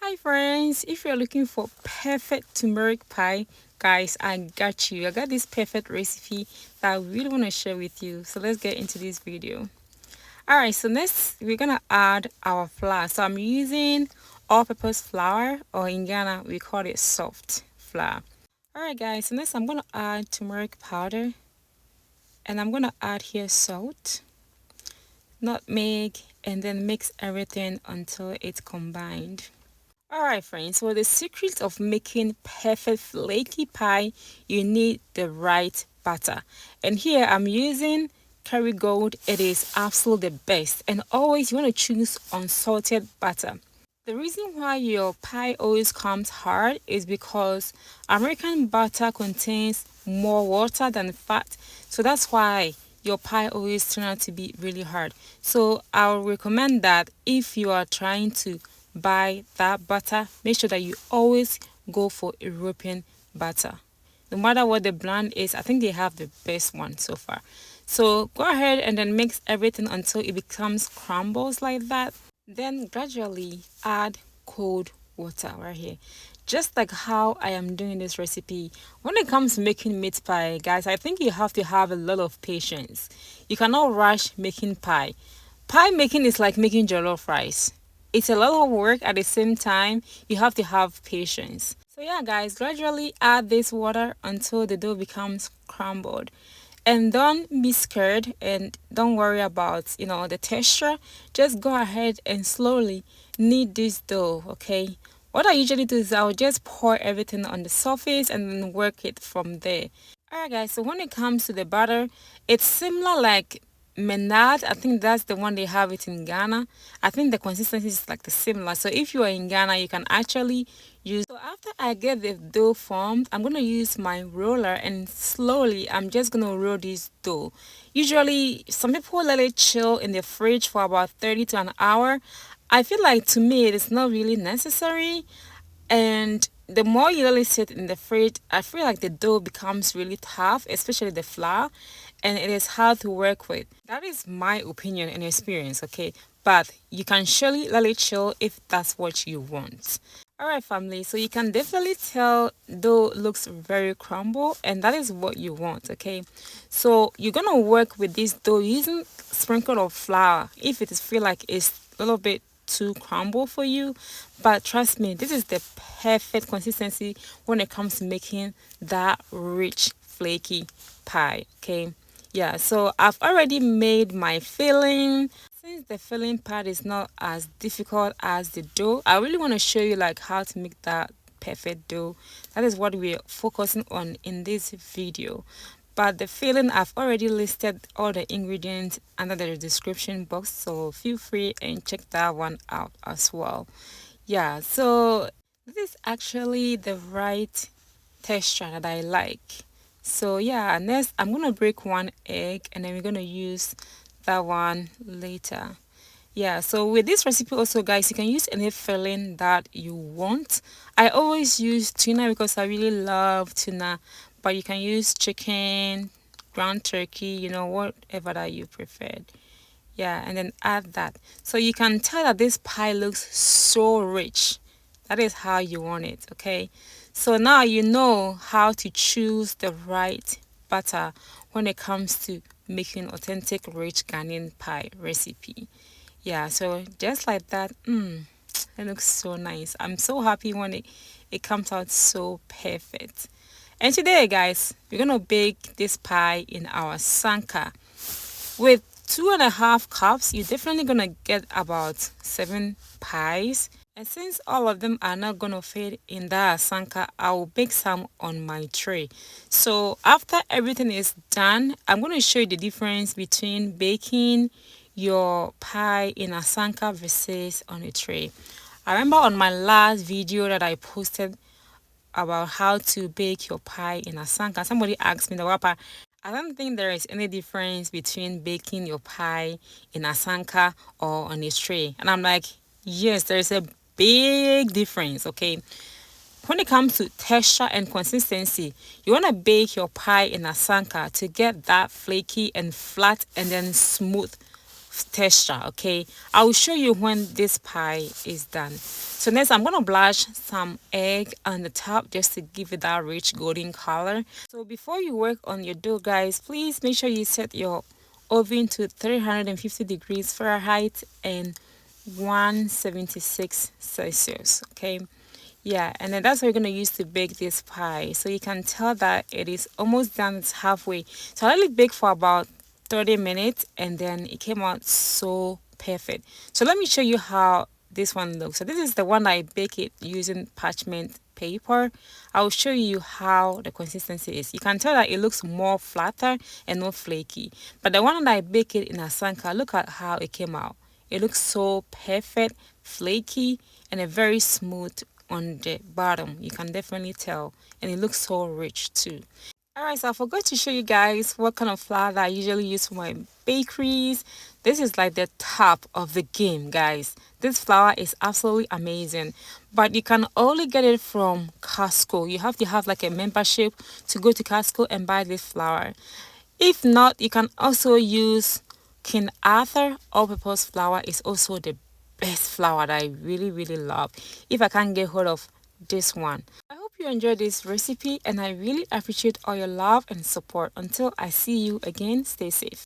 Hi friends, if you're looking for perfect turmeric pie, guys, I got you. I got this perfect recipe that I really want to share with you. So let's get into this video. Alright, so next we're gonna add our flour. So I'm using all-purpose flour, or in Ghana we call it soft flour. Alright guys, so next I'm gonna add turmeric powder, and I'm gonna add here salt, nutmeg, and then mix everything until it's combined. Alright friends, so the secret of making perfect flaky pie, you need the right butter. And here I'm using Kerrygold. It is absolutely the best, and always you want to choose unsalted butter. The reason why your pie always comes hard is because American butter contains more water than fat, so that's why your pie always turn out to be really hard. So I'll recommend that if you are trying to buy that butter, make sure that you always go for European butter. No matter what the brand is, I think they have the best one so far. So go ahead and then mix everything until it becomes crumbles like that. Then gradually add cold water right here, just like how I am doing this recipe. When it comes to making meat pie, guys, I think you have to have a lot of patience. You cannot rush making pie. Pie making is like making jollof rice. It's a lot of work. At the same time, you have to have patience. So yeah guys, gradually add this water until the dough becomes crumbled. And don't be scared, and don't worry about the texture. Just go ahead and slowly knead this dough. Okay, what I usually do is I'll just pour everything on the surface and then work it from there. Alright guys, so when it comes to the batter, it's similar like Menard. I think that's the one they have it in Ghana. I think the consistency is like the similar. So if you are in Ghana, you can actually use. So after I get the dough formed, I'm gonna use my roller, and slowly I'm just gonna roll this dough. Usually, some people let it chill in the fridge for about 30 to an hour. I feel like, to me, it is not really necessary. And the more you let it sit in the fridge, I feel like the dough becomes really tough, especially the flour, and it is hard to work with. That is my opinion and experience, okay? But you can surely let it chill if that's what you want. Alright family, so you can definitely tell dough looks very crumble, and that is what you want, okay? So you're gonna work with this dough using sprinkle of flour if it is feel like it's a little bit too crumble for you. But trust me, this is the perfect consistency when it comes to making that rich flaky pie. Okay, yeah, so I've already made my filling. Since the filling part is not as difficult as the dough, I really want to show you like how to make that perfect dough. That is what we're focusing on in this video. But the filling, I've already listed all the ingredients under the description box, so feel free and check that one out as well. Yeah, so this is actually the right texture that I like. So yeah, next I'm gonna break one egg, and then we're gonna use that one later. Yeah, so with this recipe also, guys, you can use any filling that you want. I always use tuna because I really love tuna, but you can use chicken, ground turkey, whatever that you preferred. Yeah, and then add that. So you can tell that this pie looks so rich. That is how you want it, okay? So now you know how to choose the right butter when it comes to making authentic rich Ghanaian pie recipe. Yeah, so just like that, it looks so nice. I'm so happy when it comes out so perfect. And today, guys, we're gonna bake this pie in our asanka. With 2.5 cups, you're definitely gonna get about 7 pies. And since all of them are not gonna fit in that asanka, I will bake some on my tray. So after everything is done, I'm gonna show you the difference between baking your pie in asanka versus on a tray. I remember on my last video that I posted about how to bake your pie in asanka, somebody asked me, the wapa, I don't think there is any difference between baking your pie in asanka or on a tray. And I'm like, yes, there's a big difference, okay? When it comes to texture and consistency, you want to bake your pie in asanka to get that flaky and flat and then smooth texture. Okay, I will show you when this pie is done. So next I'm gonna blanch some egg on the top just to give it that rich golden color. So before you work on your dough, guys, please make sure you set your oven to 350 degrees Fahrenheit and 176 Celsius. Okay, yeah, and then that's what we're gonna use to bake this pie. So you can tell that it is almost done, it's halfway. So I let it bake for about 30 minutes and then it came out so perfect. So let me show you how this one looks. So this is the one I bake it using parchment paper. I'll show you how the consistency is. You can tell that it looks more flatter and not flaky. But the one that I bake it in asanka, look at how it came out. It looks so perfect, flaky, and a very smooth on the bottom. You can definitely tell, and it looks so rich too. Alright, so I forgot to show you guys what kind of flour that I usually use for my bakeries. This is like the top of the game, guys. This flour is absolutely amazing, but you can only get it from Costco. You have to have like a membership to go to Costco and buy this flour. If not, you can also use King Arthur all-purpose flour. Is also the best flour that I really love. If I can't get hold of this one. I hope you enjoyed this recipe and I really appreciate all your love and support. Until I see you again, stay safe.